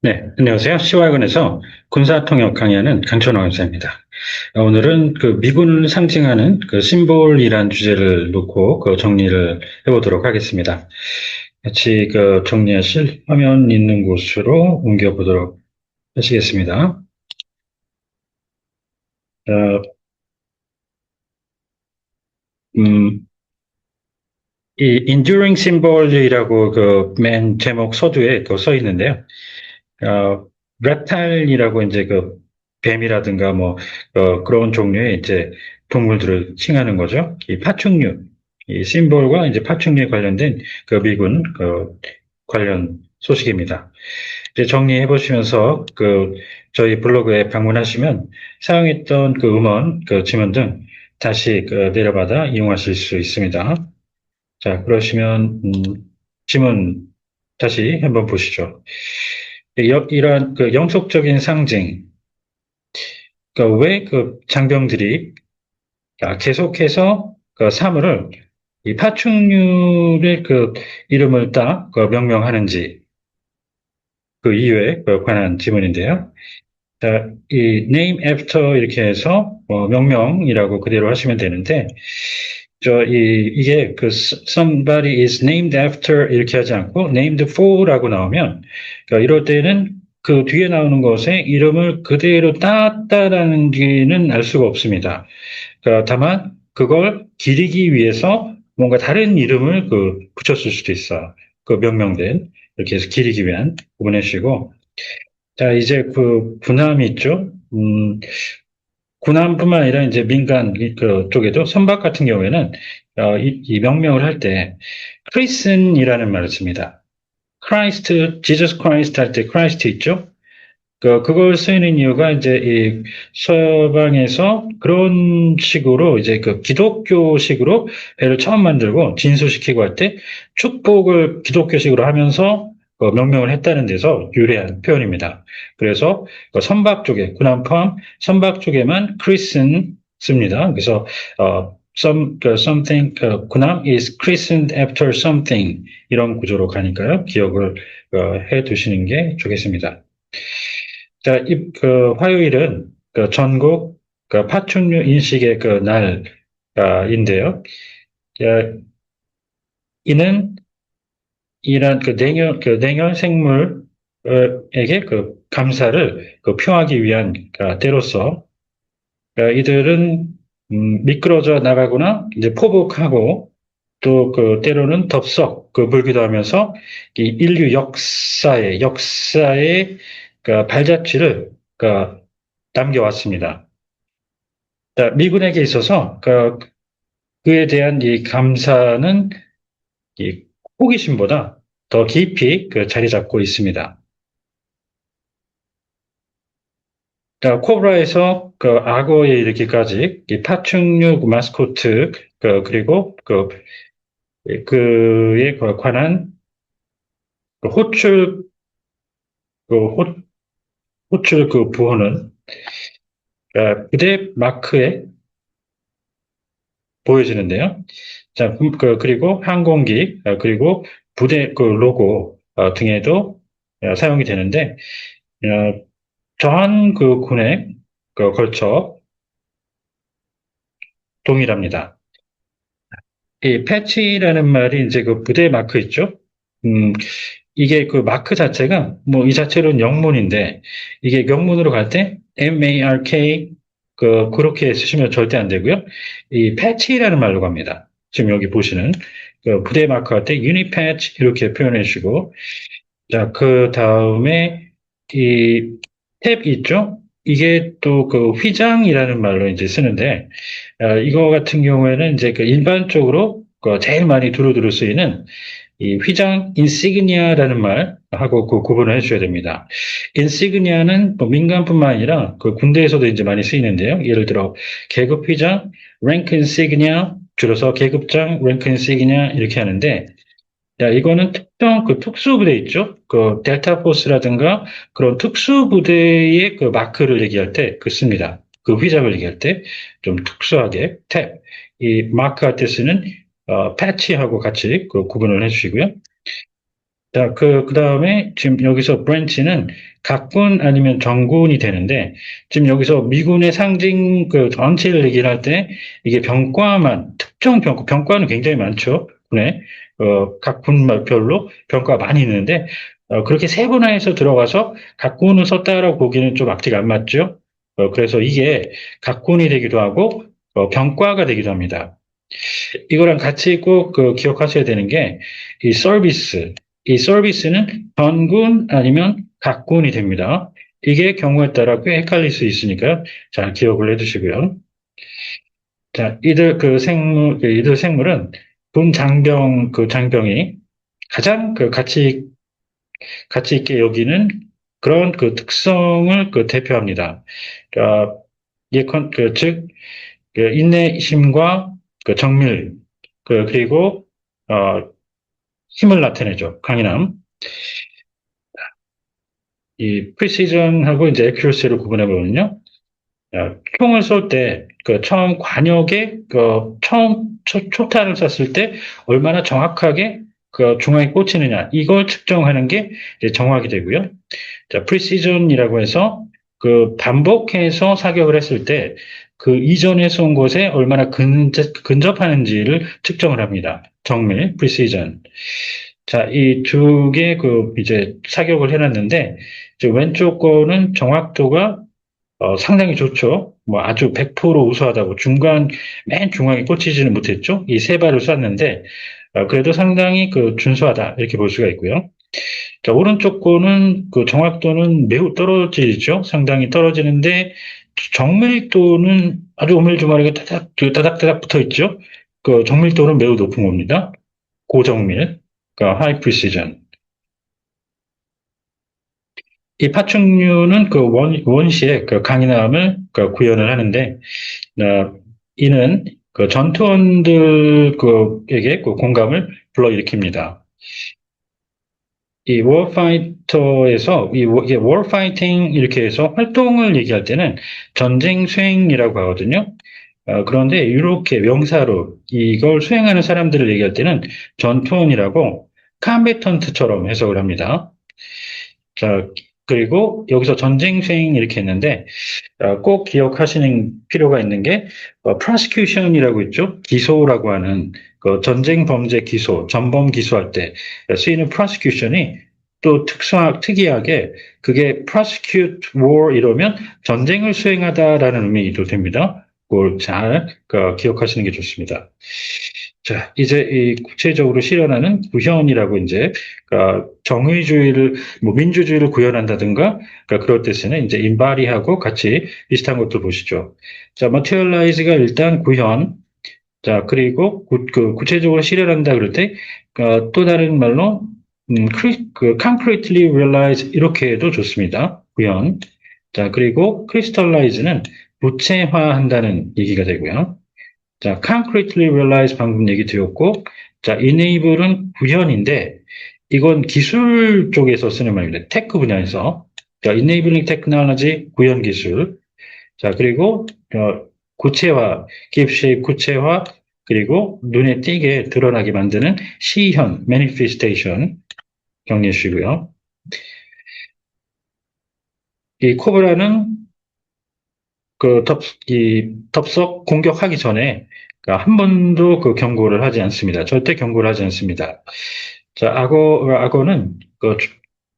네, 안녕하세요. 시와군에서 군사통역 강의하는 강천호 강사입니다. 오늘은 그 미군을 상징하는 그 심볼이란 주제를 놓고 그 정리를 해보도록 하겠습니다. 같이 그 정리하실 화면 있는 곳으로 옮겨보도록 하시겠습니다. 어, 음, 이 Enduring Symbol이라고 그 맨 제목 서두에 그 써 있는데요. 어, reptile이라고 이제 그 뱀이라든가 뭐 그런 종류의 이제 동물들을 칭하는 거죠. 이 파충류, 이 심볼과 이제 파충류에 관련된 그 미군 그 관련 소식입니다. 이제 정리해 보시면서 그 저희 블로그에 방문하시면 사용했던 그 음원, 그 지문 등 다시 그 내려받아 이용하실 수 있습니다. 자, 그러시면 지문 다시 한번 보시죠. 이러한 그 영속적인 상징, 그러니까 왜 그 장병들이 계속해서 그 사물을 이 파충류의 그 이름을 따 그 명명하는지 그 이유에 그 관한 지문인데요. 자, 이 name after 이렇게 해서 명명이라고 그대로 하시면 되는데 이게 그 somebody is named after 이렇게 하지 않고 named for라고 나오면 그러니까 이럴 때는 그 뒤에 나오는 것에 이름을 그대로 따았다라는 게는 알 수가 없습니다. 그러니까 다만 그걸 기리기 위해서 뭔가 다른 이름을 그 붙였을 수도 있어. 그 명명된 이렇게 해서 기리기 위한 구분해주시고 자 이제 그 군함이 있죠. 군함뿐만 아니라 이제 민간 그 쪽에도 선박 같은 경우에는 이 명명을 할 때 크리슨이라는 말을 씁니다. 크라이스트, 지저스 크라이스트 할 때 크라이스트 있죠? 그걸 쓰는 이유가 이제 이 서방에서 그런 식으로 이제 그 기독교식으로 배를 처음 만들고 진수시키고 할 때 축복을 기독교식으로 하면서 명명을 했다는 데서 유래한 표현입니다. 그래서 그 선박 쪽에 군함 포함 선박 쪽에만 크리슨 씁니다. 그래서 something 군함 is christened after something 이런 구조로 가니까요. 기억을 해 두시는 게 좋겠습니다. 자, 화요일은 그 전국 그 파충류 인식의 그 날인데요. 이는 이런 그 냉열 생물에게 그 감사를 그 표하기 위한 때로서 이들은 미끄러져 나가거나 이제 포복하고 또 그 때로는 덥석 그 물기도 하면서 이 인류 역사의 그 발자취를 그 남겨왔습니다. 자, 미군에게 있어서 그에 대한 이 감사는 이 호기심보다 더 깊이 그 자리 잡고 있습니다. 자, 코브라에서 그 악어에 이르기까지 이 파충류 마스코트 그리고 그에 관한 그 호출 그 호출 그 부호는 부대 마크에 보여지는데요. 자, 그리고 항공기, 그리고 부대 그 로고 등에도 사용이 되는데, 어, 전 그 군에 걸쳐 동일합니다. 이 패치라는 말이 이제 그 부대 마크 있죠? 음, 이게 그 마크 자체가 뭐 이 자체로는 영문인데, 이게 영문으로 갈 때 MARK 그렇게 쓰시면 절대 안 되고요. 이 패치라는 말로 갑니다. 지금 여기 보시는 그 부대 마크 할 때 유니 패치 이렇게 표현해 주시고 자, 그 다음에 이 탭 있죠? 이게 또 그 휘장이라는 말로 이제 쓰는데 이거 같은 경우에는 이제 그 일반적으로 그 제일 많이 두루두루 쓰이는 이 휘장 인시그니아라는 말하고 그 구분을 해줘야 됩니다. 인시그니아는 뭐 민간뿐만 아니라 그 군대에서도 이제 많이 쓰이는데요. 예를 들어 계급 휘장, 랭크 인시그니아, 줄여서 계급장, 랭크 인시그니아 이렇게 하는데 야, 이거는 특정 그 특수부대 있죠? 그 델타 포스라든가 그런 특수부대의 그 마크를 얘기할 때 그 씁니다. 그 휘장을 얘기할 때 좀 특수하게 탭, 이 마크 할 때 쓰는 패치하고 같이 그 구분을 해주시고요. 자, 그 다음에 지금 여기서 브랜치는 각군 아니면 정군이 되는데, 지금 여기서 미군의 상징 그 전체를 얘기를 할 때, 이게 병과만, 특정 병과는 굉장히 많죠. 군에. 각 군별로 병과가 많이 있는데, 그렇게 세분화해서 들어가서 각군을 썼다라고 보기는 좀 앞뒤가 안 맞죠. 그래서 이게 각군이 되기도 하고, 병과가 되기도 합니다. 이거랑 같이 꼭 기억하셔야 되는 게, 이 서비스. 이 서비스는 전군 아니면 각군이 됩니다. 이게 경우에 따라 꽤 헷갈릴 수 있으니까요. 잘 기억을 해두시고요. 자, 이들 생물은 군 장병, 그 장병이 가장 가치 있게 여기는 그런 그 특성을 대표합니다. 즉, 인내심과 정밀, 그리고, 어, 힘을 나타내죠. 강인함. 이 프리시전하고 이제 액큐러시를 구분해 보면요. 총을 쏠 때, 처음 관역에, 처음 초탄을 쐈을 때 얼마나 정확하게 중앙에 꽂히느냐. 이걸 측정하는 게 이제 정확이 되고요. 자, 프리시전이라고 해서 반복해서 사격을 했을 때 그 이전에 쏜 곳에 얼마나 근접하는지를 측정을 합니다. 정밀, 프리시전. 자, 이 두 개 이제 사격을 해놨는데, 이제 왼쪽 거는 정확도가 상당히 좋죠. 뭐 아주 100% 우수하다고 맨 중앙에 꽂히지는 못했죠. 이 세 발을 쐈는데, 그래도 상당히 준수하다. 이렇게 볼 수가 있고요. 자, 오른쪽 거는 정확도는 매우 떨어지죠. 상당히 떨어지는데, 정밀도는 아주 오밀조밀하게 따닥따닥 붙어 있죠. 정밀도는 매우 높은 겁니다. 고정밀, 하이 프리시전. 이 파충류는 원시의 강인함을 구현을 하는데, 이는 전투원들에게 공감을 불러일으킵니다. 이 워파이터에서 이게 워파이팅 이렇게 해서 활동을 얘기할 때는 전쟁 수행이라고 하거든요. 그런데 이렇게 명사로 이걸 수행하는 사람들을 얘기할 때는 전투원이라고 컴배턴트처럼 해석을 합니다. 자, 그리고 여기서 전쟁 수행 이렇게 했는데 꼭 기억하시는 필요가 있는 게 prosecution이라고 있죠. 기소라고 하는 전쟁 범죄 기소, 전범 기소할 때 쓰이는 prosecution이 또 특이하게 그게 prosecute war 이러면 전쟁을 수행하다라는 의미도 됩니다. 그걸 잘 기억하시는 게 좋습니다. 자, 이제 이 구체적으로 실현하는 구현이라고 이제 정의주의를 뭐 민주주의를 구현한다든가 그럴 때 쓰는 이제 인바리하고 같이 비슷한 것들 보시죠. 자, materialize가 일단 구현. 자, 그리고 구체적으로 실현한다 그럴 때 또 다른 말로 concretely realize 이렇게 해도 좋습니다. 구현. 자, 그리고 crystallize는 구체화한다는 얘기가 되고요. 자, concretely realize 방금 얘기 드렸고, 자, enable은 구현인데, 이건 기술 쪽에서 쓰는 말입니다. 테크 분야에서. 자, enabling technology, 구현 기술. 자, 그리고, 구체화, give shape 구체화, 그리고 눈에 띄게 드러나게 만드는 시현, manifestation. 정리해 주시고요. 이 코브라는 덥석 공격하기 전에 한 번도 경고를 하지 않습니다. 절대 경고를 하지 않습니다. 자, 악어는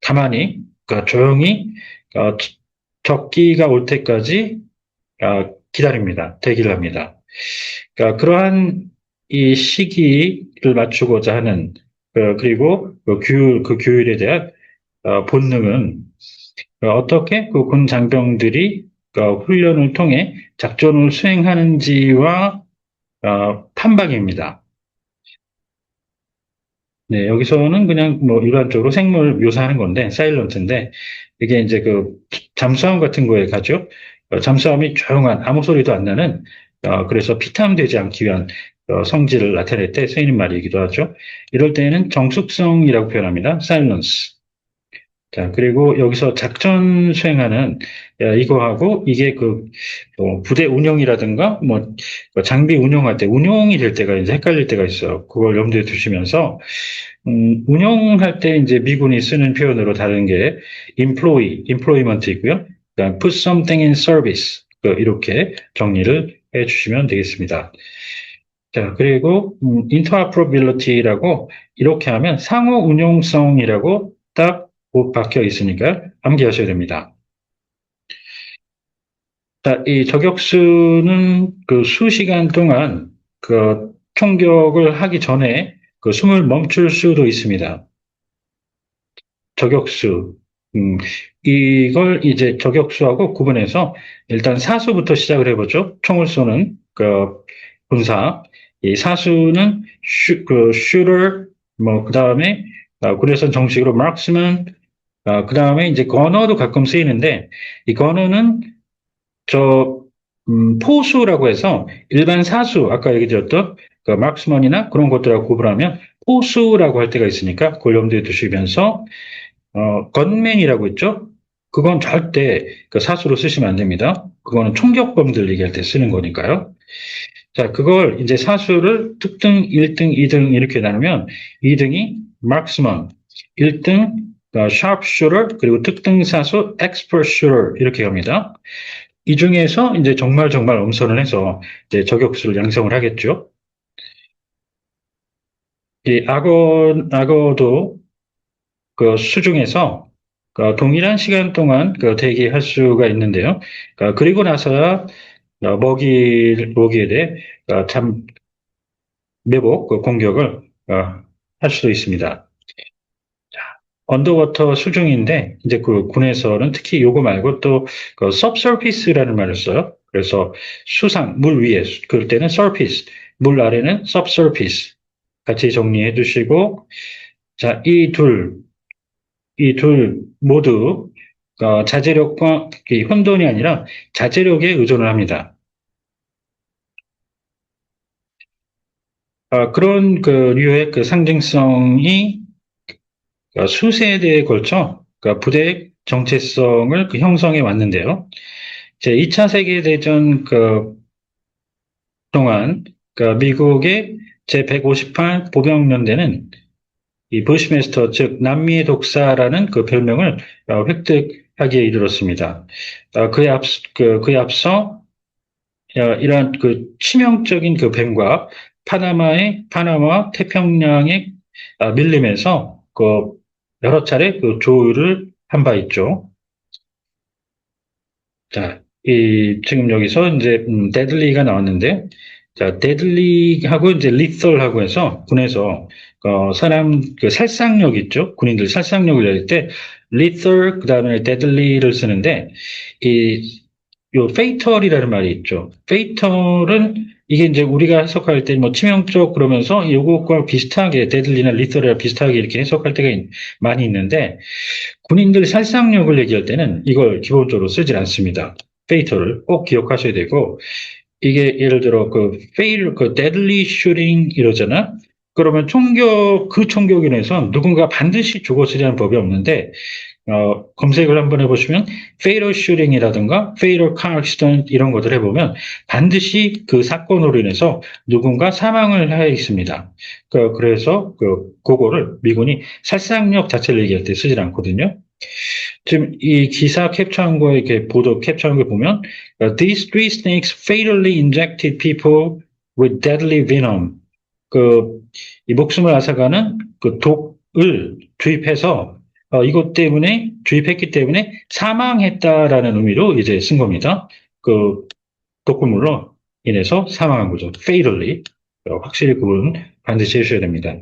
가만히, 조용히, 적기가 올 때까지 기다립니다. 대기를 합니다. 그러한 이 시기를 맞추고자 하는, 그리고 그 규율에 대한 본능은 어떻게 군 장병들이 훈련을 통해 작전을 수행하는지와 판박입니다. 네, 여기서는 그냥 뭐 일반적으로 생물 묘사하는 건데 사일런트인데 이게 이제 잠수함 같은 거에 가죠. 잠수함이 조용한 아무 소리도 안 나는 그래서 피탐되지 않기 위한 성질을 나타낼 때 쓰이는 말이기도 하죠. 이럴 때는 정숙성이라고 표현합니다. 사일런스. 자, 그리고 여기서 작전 수행하는 이거하고 이게 부대 운영이라든가 장비 운영할 때 운용이 될 때가 이제 헷갈릴 때가 있어요. 그걸 염두에 두시면서 운영할 때 이제 미군이 쓰는 표현으로 다른 게 employment이고요. 그다음 put something in service 이렇게 정리를 해주시면 되겠습니다. 자, 그리고 interoperability라고 이렇게 하면 상호 운용성이라고 딱 박혀 있으니까 암기하셔야 됩니다. 자, 이 저격수는 그 수시간 동안 그 총격을 하기 전에 그 숨을 멈출 수도 있습니다. 저격수. 이걸 이제 저격수하고 구분해서 일단 사수부터 시작을 해보죠. 총을 쏘는 그 군사. 이 사수는 shooter, 뭐, 그 다음에, 그래서 정식으로 marksman, 그 다음에 이제 건어도 가끔 쓰이는데, 이 건어는 저, 포수라고 해서 일반 사수, 아까 얘기 드렸던 그 마크스먼이나 그런 것들하고 구분하면 포수라고 할 때가 있으니까 그걸 염두에 두시면서, 건맨이라고 있죠? 그건 절대 그 사수로 쓰시면 안 됩니다. 그거는 총격범들 얘기할 때 쓰는 거니까요. 자, 그걸 이제 사수를 특등, 1등, 2등 이렇게 나누면 2등이 마크스먼, 1등 sharpshooter, 그리고 특등 사수 expert shooter 이렇게 합니다. 이 중에서 이제 정말 정말 엄선을 해서 이제 저격수를 양성을 하겠죠. 이 악어도 그 수중에서 그 동일한 시간 동안 그 대기할 수가 있는데요. 그리고 나서야 먹이에 대해 매복 그 공격을 할 수도 있습니다. 언더워터 수중인데 이제 그 군에서는 특히 요거 말고 또그 subsurface라는 말을 써요. 그래서 수상 물 위에 그럴 때는 surface, 물 아래는 subsurface 같이 정리해 두시고 자, 이 둘 모두 자제력과 혼돈이 아니라 자제력에 의존을 합니다. 그런 그 류의 그 상징성이 수세대에 걸쳐 부대의 정체성을 형성해 왔는데요. 제 2차 세계대전 동안 미국의 제158 보병연대는 이 부시메스터, 즉 남미의 독사라는 그 별명을 획득하기에 이르렀습니다. 그에 앞서 이러한 그 치명적인 그 뱀과 파나마 태평양에 밀림에서 여러 차례 그 조율을 한 바 있죠. 자, 지금 여기서 이제 데들리가 나왔는데, 자, 데들리하고 이제 리설하고 해서 군에서 사람 그 살상력 있죠. 군인들 살상력을 낼 때 리설 그다음에 데들리를 쓰는데 요 페이털이라는 말이 있죠. 페이털은 이게 이제 우리가 해석할 때 뭐 치명적 그러면서 요것과 비슷하게 데들리나 리설이랑 비슷하게 이렇게 해석할 때가 많이 있는데 군인들 살상력을 얘기할 때는 이걸 기본적으로 쓰질 않습니다. 페이터를 꼭 기억하셔야 되고 이게 예를 들어 deadly shooting 이러잖아. 그러면 그 총격 인해서 누군가 반드시 죽었으리라는 법이 없는데 검색을 한번 해보시면 fatal shooting이라든가 fatal car accident 이런 것들 해보면 반드시 그 사건으로 인해서 누군가 사망을 해 있습니다. 그래서 그거를 미군이 살상력 자체를 얘기할 때 쓰질 않거든요. 지금 이 기사 캡처한 거에 이렇게 보도 캡처한 거 보면 These three snakes fatally injected people with deadly venom. 이 목숨을 앗아가는 그 독을 주입해서 이것 때문에 주입했기 때문에 사망했다라는 의미로 이제 쓴 겁니다. 독극물로 인해서 사망한 거죠. fatally. 확실히 그분 반드시 해주셔야 됩니다.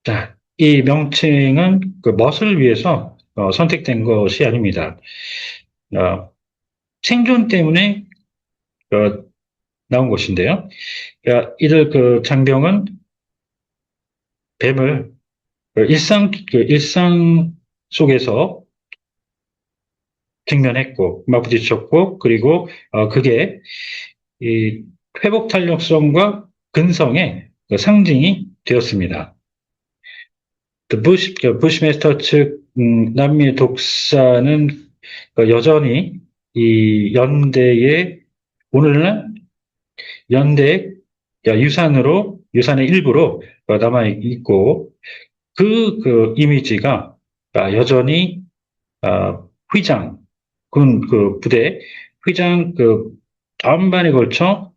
자, 이 명칭은 멋을 위해서 선택된 것이 아닙니다. 생존 때문에 나온 것인데요. 이들 장병은 뱀을 일상 속에서 직면했고, 막 부딪혔고, 그리고 그게 이 회복 탄력성과 근성의 상징이 되었습니다. 부시메스터 측 남미 독사는 여전히 이 오늘날 연대의 유산의 일부로 남아 있고, 그 이미지가 여전히 휘장, 군 부대, 휘장 다음반에 걸쳐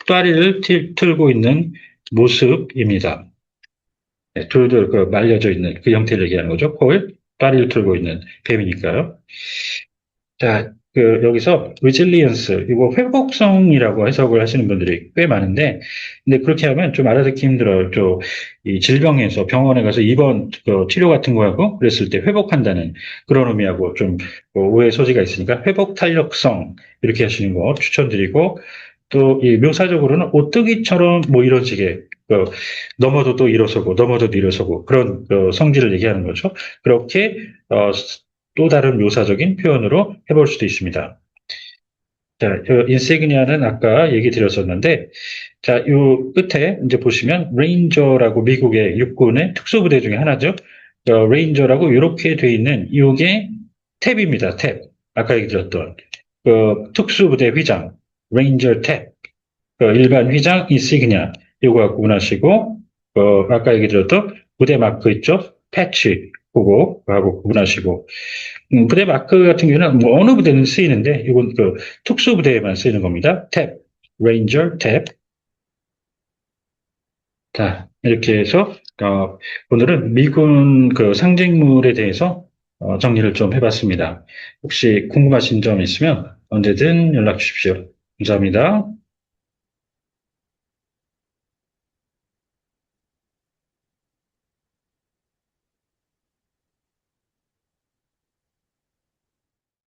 다리를 틀고 있는 모습입니다. 네, 둘둘 말려져 있는 그 형태를 얘기하는 거죠. 폴, 다리를 틀고 있는 뱀이니까요. 자, 여기서 resilience, 이거 회복성이라고 해석을 하시는 분들이 꽤 많은데, 근데 그렇게 하면 좀 알아듣기 힘들어요. 이 질병에서 병원에 가서 입원, 치료 같은 거 하고 그랬을 때 회복한다는 그런 의미하고 좀 오해 소지가 있으니까 회복 탄력성, 이렇게 하시는 거 추천드리고, 또 이 묘사적으로는 오뚜기처럼 뭐 이런 식의, 넘어도 또 일어서고, 넘어도 일어서고, 그런 성질을 얘기하는 거죠. 그렇게, 또 다른 묘사적인 표현으로 해볼 수도 있습니다. 자, 인시그니아는 아까 얘기 드렸었는데, 자, 요 끝에 이제 보시면 레인저라고 미국의 육군의 특수부대 중에 하나죠. 레인저라고 이렇게 돼 있는 이게 탭입니다. 탭. 아까 얘기 드렸던 특수부대 휘장, 레인저 탭. 일반 휘장 인시그니아 요거 구분하시고, 아까 얘기 드렸던 부대 마크 있죠? 패치 그거 하고 구분하시고, 부대 마크 같은 경우는 뭐 어느 부대는 쓰이는데 이건 특수 부대에만 쓰이는 겁니다. 탭, 레인저 탭. 자, 이렇게 해서 오늘은 미군 상징물에 대해서 정리를 좀 해봤습니다. 혹시 궁금하신 점 있으면 언제든 연락 주십시오. 감사합니다.